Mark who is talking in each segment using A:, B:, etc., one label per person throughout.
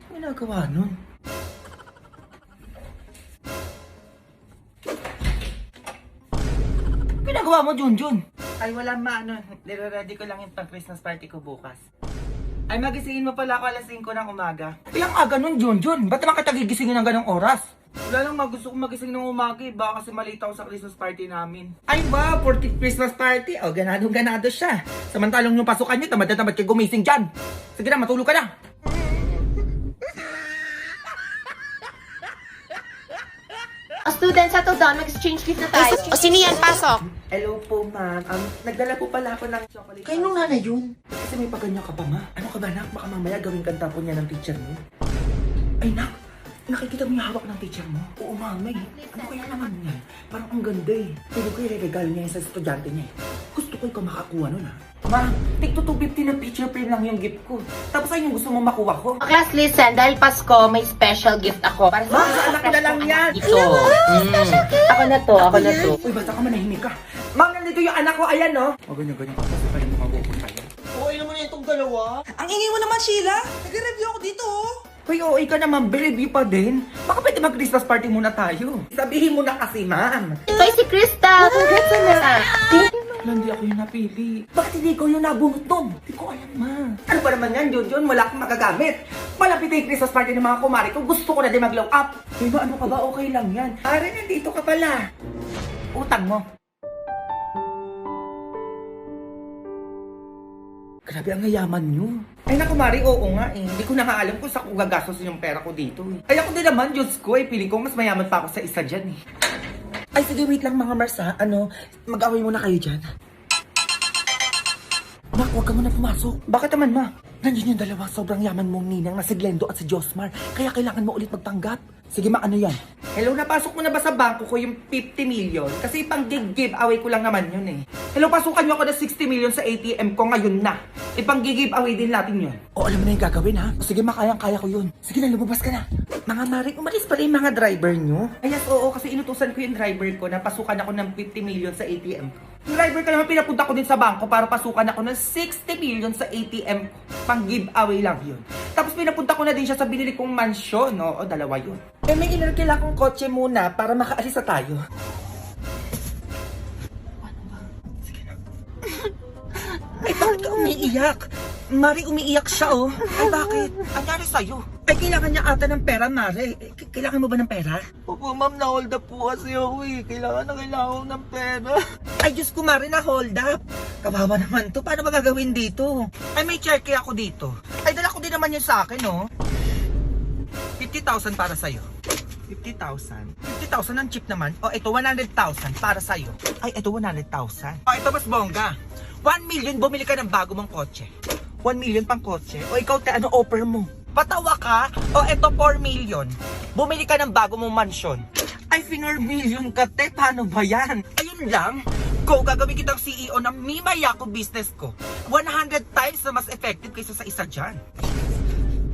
A: Ano ginagawa nun? Ginagawa mo, Junjun? Ay, wala maano. Nire-ready ko lang yung pang-Christmas party ko bukas. Ay, magisingin mo pala ako alas 5 ng umaga. Ay, ang aga nun, Junjun. Ba't naman kita gigisingin ng ganong oras? Wala lang, gusto ko magising ng umaga eh. Baka kasi malita ako sa Christmas party namin. Ay ba, 40th Christmas party? O, ganado siya. Samantalong yung pasukan niyo, tamad na tamad kayo gumising dyan. Sige na, matulog ka na.
B: Students, settle down. Mag-exchange gift na tayo.
C: O, sino yan? Pasok.
A: Hello po, ma'am. Nagdala po pala ako ng chocolate. Kayo nung nanay yun? Kasi may paganyan ka pa, ma. Ano ka ba, nak? Baka mamaya gawin kang tapo niya ng teacher mo. Ay, nak. Nakikita mo yung hawak ng teacher mo? Oo, mama eh. Ano kaya naman yan? Parang ang ganda eh. Pero ko i-regalo niya sa estudyante niya eh. Gusto ko ikaw makakuha nun, ha? Ma, tigto 250 na picture frame lang yung gift ko. Tapos ay yung gusto mo makuha ko.
B: Class, listen. Dahil Pasko, may special gift ako. Para
A: Ma, sa anak ko na lang yan.
B: Ito. Ako na to.
A: Uy, basta ka manahimik ka. Ma'am, nandito yung anak ko. Ayan, no? O, ganyan-ganyan ka. Kasi kayo mga bupunta yan.
D: Okay naman na itong dalawa. Ang ingay mo naman, Sheila. Nag-review ako dito, oh.
A: Uy, okay ka naman, review pa din. Baka pwede mag-Christmas party muna tayo. Sabihin mo na kasi, ma'am.
B: Ito ay si Crystal. Congrats na.
A: Hindi ako yung napili. Bakit hindi ko yung nabunot doon? Hindi ko alam, ma. Ano ba naman yan, Junjun? Wala akong magagamit. Malapit na yung Christmas party ng mga kumari ko. Gusto ko na din mag-glow up. Uy, ma, ano ka ba? Okay lang yan. Pare, nandito ka pala. Utang mo. Grabe ang yayaman nyo. Ay naku Mari, oo nga eh. Hindi ko na nga alam kung saan ko gagastos yung pera ko dito eh. Ay ako din naman, Diyos ko eh. Piling ko mas mayaman pa ako sa isa dyan eh. Ay sige, wait lang mga Mars ha. Ano, mag-away muna kayo dyan. Mak, huwag ka muna pumasok. Bakit naman ma? Nandiyan yung dalawa sobrang yaman mong ninang na si Glendo at si Josmar. Kaya kailangan mo ulit magtanggap. Sige ma, ano yan? Hello, napasok mo na ba sa bangko ko yung 50 million? Kasi pang give-away ko lang naman yun eh. Hello, pasukan nyo ako ng 60 million sa ATM ko ngayon na. Ipang give-away din natin yun. O, alam mo na yung gagawin ha? O, sige ma, kayang-kaya ko yun. Sige na, lumabas ka na. Mga Mari, umalis pala yung mga driver nyo? Ay, yes, oo, kasi inutusan ko yung driver ko na pasukan ako ng 50 million sa ATM ko. Yung driver ka naman, pinapunta ko din sa bangko para pasukan ako ng 60 million sa ATM ko. Pang giveaway lang yun. Tapos pinapunta ko na din siya sa binili kong mansyon. Oo, dalawa yun. Eh, may inarkila akong kotse muna para makaalis na tayo. Ano ba? Sige na. Ay, bakit ka umiiyak? Mari, umiiyak siya, oh. Ay, bakit? Anyari sa'yo? Ay, kailangan niya ata ng pera, Mari. Kailangan mo ba ng pera?
D: Opo, ma'am, na-hold up po kasi ako eh. Kailangan ko ng pera.
A: Ay, Diyos ko, Mari, na hold up. Kawawa naman to. Paano ba gagawin dito? Ay, may cheque ako dito. Ay, dala ko din naman yun sa akin, oh. 50,000 para sa'yo. 50,000? 50,000 ang cheap naman. O, ito, 100,000 para sa'yo. Ay, ito, 100,000. O, ito, mas bongga. 1 million, bumili ka ng bago mong kotse. 1 million pang kotse. O, ikaw, ano offer mo? Patawa ka? O, ito, 4 million. Bumili ka ng bago mong mansyon. Ay, 4 million ka, te. Paano ba yan? Ayun lang. Go, gagawin kitang CEO ng Mimayako business ko. 100 times na mas effective kaysa sa isa dyan.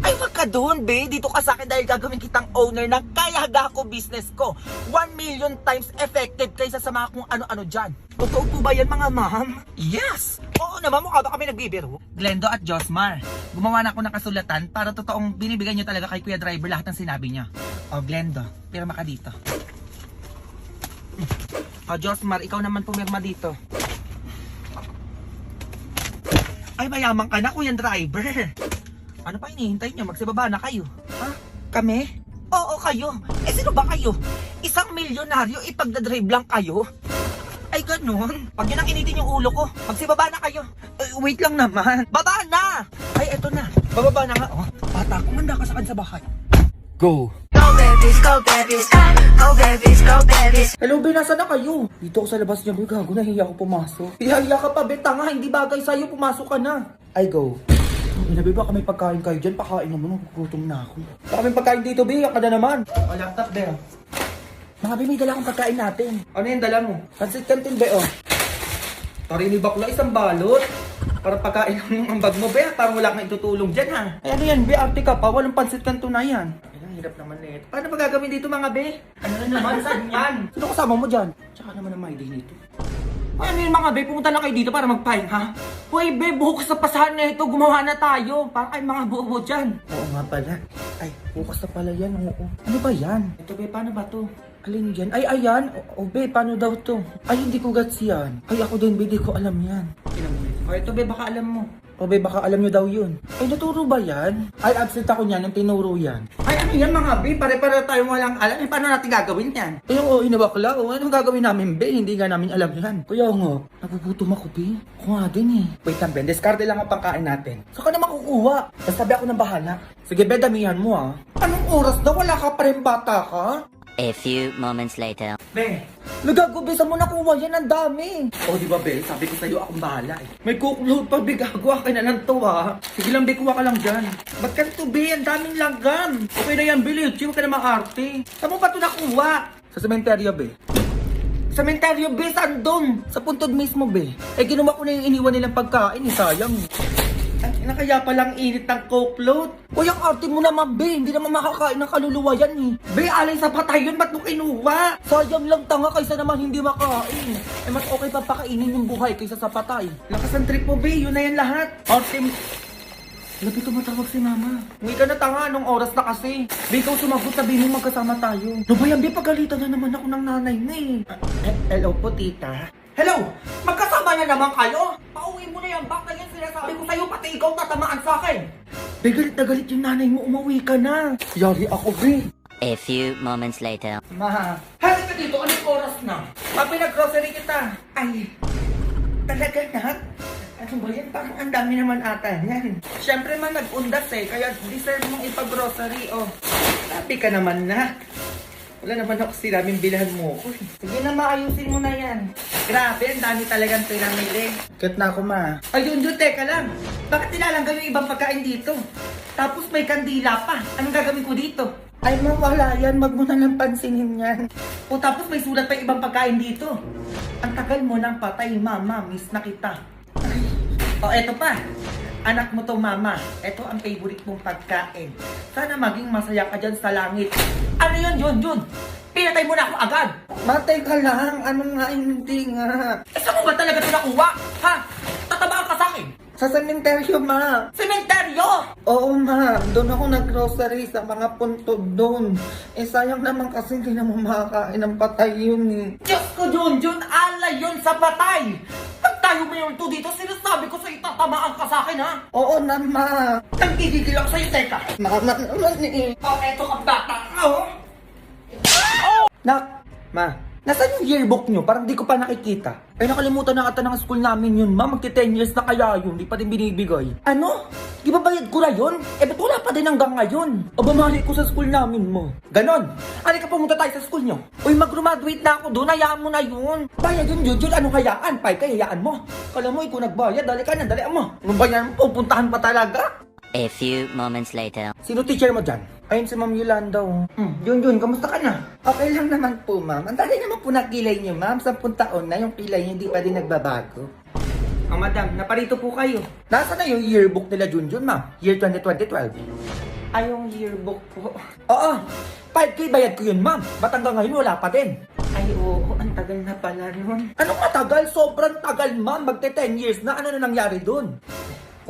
A: Ay, wag ka doon, be. Dito ka sa akin dahil gagawin kitang owner ng Kayagako business ko. 1 million times effective kaysa sa mga kung ano-ano dyan. Totoo po ba yan, mga ma'am? Yes! Oo naman, mukha ba kami nagbibiro? Glendo at Josmar, gumawa na ako ng kasulatan para totoong binibigay nyo talaga kay Kuya Driver lahat ng sinabi niya. O, Glendo, pirma ka dito. O, Josmar, ikaw naman pumirma dito. Ay, mayaman ka na, Kuya Driver. Ano pa hinihintay nyo? Magsibaba na kayo. Ha? Kami? Oo, kayo. Eh, sino ba kayo? Isang milyonaryo, ipagdadrive lang kayo? Ay, ganun. Pag yun ang initin yung ulo ko, magsibaba na kayo. Wait lang naman. Baba na! Ay, eto na. Bababa na nga. Oh, bata, kumanda ka sa akin sa bahay. Go!
E: Go babies, go babies, go babies, go babies.
A: Hello, be, nasa na kayo? Dito ako sa labas niya, be. Gago, nahiya ako pumasok. Hiya ka pa, be. Tanga, hindi bagay sa'yo. Pumasok ka na. I go. Inabi ba kami pagkain kayo dyan? Pakain naman, gutom na ako. Baka may pagkain dito, be. Ang kada naman. O, laptop, be. Mga be, may dala akong pagkain natin. Ano yung dala mo? Pansit Canton, be, oh. Tarini bakla, isang balot. Para pagkain ng ambag mo, be. Parang wala kang itutulong dyan, ha? Ay, ano yan, be? Arte ka pa. Walang Pansit Canton na yan. Ay, hirap naman na ito. Paano ba gagawin dito, mga be? Ano na naman, saan yan? Sino kasama mo dyan? Tsaka naman ang may day nito. Ano yun mga be, pumunta na kayo dito para magpahin, ha? Hoy be, buhok sa pasahan na ito, gumawa na tayo. Para kayong mga buo dyan. Oo nga pala. Ay, bukas na pala yan, oo. Ano ba yan? Ito be, paano ba to? Alin dyan? Ay, ayan. O be, paano daw to? Ay, hindi ko gets yan. Ay, ako din be, di ko alam yan. O, ito be, baka alam mo. O be, baka alam nyo daw yun. Ay, naturo ba yan? Ay, absent ako niyan nung tinuro yan. Ay, ano yan mga be? Pare-pare tayo walang alam. Eh, paano natin gagawin yan? Ay, oo, inabakla. O, anong gagawin namin be? Hindi nga namin alam yan. Kuya nga, nagugutom ako be. Ako nga din eh. Wait lang be, discarte lang ang pangkain natin. Saan ka na makukuha? Basta sabi ako ng bahala. Sige be, damihan mo ah. Anong oras daw? Wala ka pa rin bata ka?
C: A few moments later.
A: Be, nagagubisa mo nakuha yan, ang dami. O di ba be, sabi ko sa'yo akong bahala eh. May cookload pa be, gagawa ka na lang to ha. Sige lang be, kuha ka lang dyan. Ba't ka to be, ang daming langgam. Okay na yan be, Lichi, huwag ka na maarte. Saan mo pa ito nakuha? Sa sementeryo be. Sementeryo be, saan doon? Sa puntod mismo be. Eh ginawa ko na yung iniwan nilang pagkain eh, sayang. Ay, na kaya palang init ng coke float. Uy, ang arte mo naman, be. Hindi naman makakain ng kaluluwa yan, eh. Be, alay sa patay yun. Ba't mo kinuha? Sayang lang tanga kaysa naman hindi makain. Eh, mas okay pa pakainin yung buhay kaysa sa patay. Lakas ang trip mo, be. Yun na yan lahat. Arte mo. Labi tumatawag si mama. Hindi ka na tanga. Anong oras na kasi? Be, ikaw sumagot. Sabihin mo magkasama tayo. No ba yan, be? Pagalitan na naman ako ng nanay na eh. Hello po, tita. Hello! Magkasama na naman kayo? Pauwi mo na yan. Baka yan sinasabi ko sa'yo, pati ikaw tatamaan sa akin. Be, galit na galit yung nanay mo. Umuwi ka na. Yari ako, be.
C: A few moments later.
A: Ma, halika ka dito. Anong oras na? Pinag-grocery kita. Ay, talaga na? Ano ba yan? Parang ang dami naman ata yan. Siyempre man, nag-undas eh. Kaya deserve mong ipag-grocery, oh. Sabi ka naman na. Wala naman ako sinabing bilhan mo ko. Sige na, maayusin mo na yan. Grabe, ang dami talagang pinamili. Kat na ako, ma. Ayun, teka lang. Bakit nilalanggan yung ibang pagkain dito? Tapos may kandila pa. Anong gagawin ko dito? Ay, ma, wala yan. Wag mo na lang pansinin yan. O tapos may sulat pa yung ibang pagkain dito. Ang tagal mo nang patay, mama. Miss na kita. Ay. O, eto pa. Anak mo to, mama. Ito ang favorite mong pagkain. Sana maging masaya ka dyan sa langit. Ano yun? Pinatay mo na ako agad. Matay ka lang. Ano nga, hindi nga. Eh, saan mo ba talaga ito nakuha? Ha? Tatabaan ka sa akin? Sa sementeryo, ma. Sementeryo? Oo, ma. Doon ako nag-grocery sa mga puntod doon. Eh, sayang naman kasi hindi naman makakain ng patay yun eh. Diyos ko, Junjun. Alay yun sa patay. Pag tayo mo yung to dito, sinasabi ko sa'yo, tatamaan ka sa akin, ha? Oo na, ma. Nagkikigil ako sa'yo, teka. Mama naman eh. Oh, eto ka bata. Oh. Nak, ma. Nasaan yung yearbook nyo? Parang di ko pa nakikita. Ay, nakalimutan na ata ng school namin yun, ma. Magti-10 years na kaya yun. Di pa din binibigay. Ano? Di ba bayad ko na yun? Eh, ba't wala pa din hanggang ngayon? O bumali ko sa school namin mo. Ganon. Halika pumunta tayo sa school nyo. Uy, mag-graduate na ako doon. Hayaan mo na yun. Bayad yun, Jun. Anong hayaan? Pay ka, hayaan mo. Kala mo, ikaw nagbayad. Dali ka na, dali mo. Anong bayan mo? Pupuntahan pa talaga?
C: A few moments later.
A: Sino teacher mo dyan? Ayun si Ma'am Yolanda. Jun, kamusta ka na? Okay lang naman po, ma'am. Ang dali naman po na kilay niyo, ma'am. 10 taon na yung kilay niyo, hindi pa din nagbabago. Madam, naparito po kayo. Nasaan na yung yearbook nila, Jun, ma'am? Year 2012. Ay, yung yearbook po. Oo, 5K bayad ko yun, ma'am. Ba't hanggang ngayon wala pa din? Ay, oo, ang tagal na pala nun. Anong matagal? Sobrang tagal, ma'am. Magte 10 years na. Ano na nangyari dun?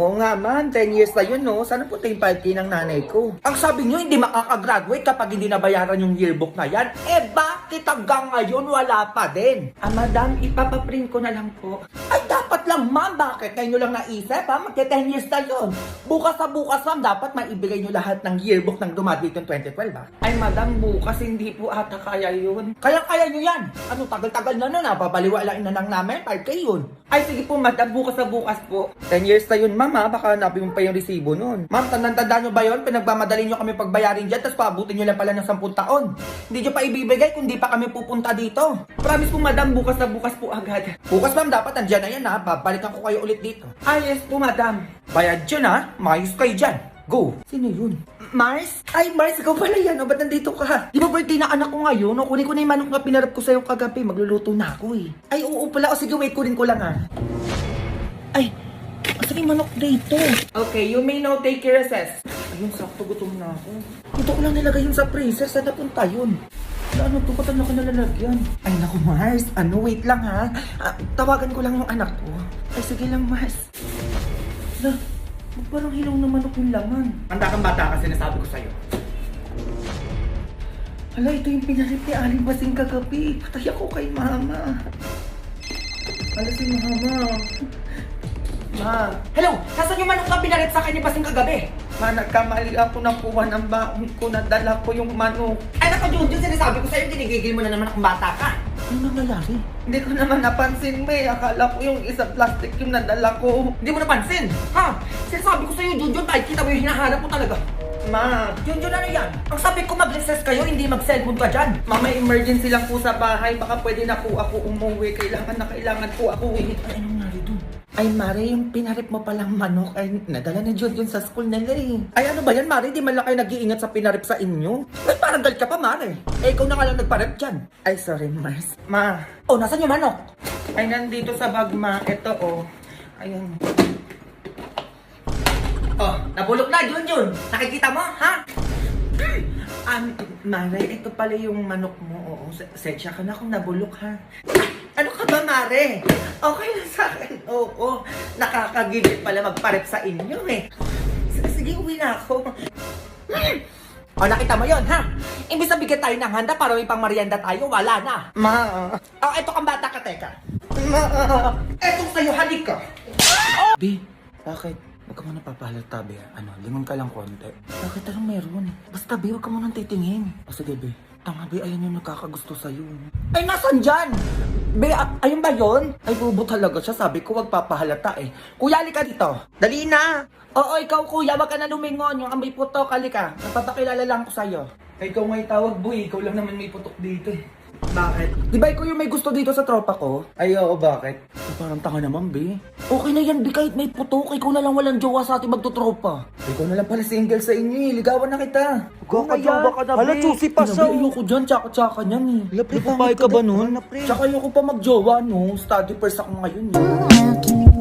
A: Oo nga man, 10 years na yun, no? Sana po yung 5K ng nanay ko. Ang sabi nyo, hindi makakagraduate kapag hindi nabayaran yung yearbook na yan. Eh, bakit hanggang ngayon wala pa din? Madam, ipapaprint ko na lang po. Ay, dapat lang, ma'am. Bakit? Kayo nyo lang naisip, ha? Magte-10 years na yun. Bukas sa bukas, ma'am, dapat maibigay nyo lahat ng yearbook ng graduate ng 2012, ha? Ay, madam, bukas hindi po ata kaya yun. Kaya nyo yan. Ano, tagal-tagal na nun, ha? Babaliwalain na lang namin, 5K yun. Ay, sige po, madam, bukas sa bukas po. 10 years na yun, ma'am, ha? Baka hanapin mo pa yung resibo nun. Ma'am, tanda nyo ba yun? Pinagmamadali nyo kami pagbayarin dyan, tapos paabutin nyo lang pala ng 10 taon. Hindi nyo pa ibibigay kung di pa kami pupunta dito. Promise po, madam, bukas na bukas po agad. Bukas, ma'am, dapat andyan na yan, ha? Babalikan ko kayo ulit dito. Ah, yes po, madam. Bayad dyan, ha? Mayos kayo dyan. Go. Sino yun? Mars? Ay, Mars, ikaw pala yan. O, ba't nandito ka? Di ba birthday na anak ko ngayon? O, kunin ko na yung manok na pinarap ko sa'yo kagabi. Magluluto na ako, eh. Ay, oo pala. O, sige, wait, kunin ko lang, ha? Ay, asan yung manok dito? Okay, you may now take your recess. Ayun, sakto, gutom na ako. Dito ko lang nilagay yun sa freezer. Saan napunta yun? Ano to? Ba't na nalalagyan? Ay, naku, Mars. Ano, wait lang, ha? Tawagan ko lang yung anak ko. Ay, sige lang, Mars. Na, parang hilaw na manok yung laman. Handa kang bata kasi nasabi ko sa'yo. Hala, ito yung pinarip ni Aling Basing kagabi. Patay ako kay mama. Hala si mama. Ma.
D: Hello, nasan yung manok na pinarip sa akin ni Basing kagabi?
A: Ma, nagkamali ako nakuha ng baon ko. Nadala ko yung manok.
D: Ay nako, Junjun, sinasabi ko sa'yo, tinigigil mo na naman akong bata ka.
A: Ano nangyayari? Hindi ko naman napansin, May. Akala ko yung isang plastic yung nadala ko.
D: Hindi mo napansin, ha? Sinasabi ko sa'yo, Junjun, kahit kita mo yung hinahanap mo talaga.
A: Ma,
D: Junjun, ano yan? Ang sabi ko mag-recess kayo, hindi mag-cellphone ka dyan.
A: ma, may emergency lang po sa bahay. Baka pwede na po ako umuwi. Kailangan po ako uwi.
D: Ay, anong nari doon?
A: Ay, Mare, yung pinarip mo palang manok ay nadala ni John sa school nila eh. Ay, ano ba yan, Mare? Di man lang kayo nag-iingat sa pinarip sa inyo? Ay, parang galit ka pa, Mare. Eh, ikaw na nga lang nagparip dyan. Ay, sorry, Mars. Ma,
D: Oh, nasan yung manok?
A: ay nandito sa bag, Ma. Ito, oh. Ayun.
D: Oh, nabulok na, Junjun. Nakikita mo, ha?
A: Mare, ito pala yung manok mo. Oo, sensya ka na kung nabulok, ha? Ano ka ba, Mare? Okay na sa akin. Oo, nakakagigil pala magparip sa inyo, eh. Sige, uwi na ako.
D: Oh, nakita mo yon, ha? Imbis na bigyan tayo ng handa para may pang merienda tayo, wala na.
A: Ma,
D: Oh, eto kang bata ka, teka.
A: ma.
D: Etong sa'yo, halik ka.
A: Bi, bakit? Huwag ka muna papahalata, Bi. Ano, lingon ka lang konti. Bakit anong meron? Basta, Bi, huwag ka muna titingin. O sige, Bi. Tama, Bi, ayan yung nakakagusto sa'yo.
D: Ay, nasan dyan? Be, ayun ba yon?
A: Ay, bubo talaga siya. Sabi ko, huwag papahalata eh. Kuya, halika dito. Dali na.
D: Oo, ikaw kuya, wag ka na lumingon. Yung amoy putok, halika. Napapakilala lang ko sa'yo.
A: Ay, ikaw nga tawag, boy. Ikaw lang naman may putok dito eh. Bakit? Di ba ikaw yung may gusto dito sa tropa ko? Ay, oo, bakit? Ay, parang tanga naman, Bi.
D: Okay na yan, Bi, kahit may putok. Ikaw na lang walang jowa sa ating magtutropa.
A: Ikaw na lang pala single sa inyo eh. Ligawan na kita.
D: Kakajowa ka na,
A: Hala,
D: Bi.
A: chusi pa siya.
D: Ayoko dyan, tsaka-tsaka niyan eh.
A: Hala, pre, papayag ka ba nun?
D: Tsaka ayoko pa magjowa, no? Study first ako ngayon eh.
C: How can you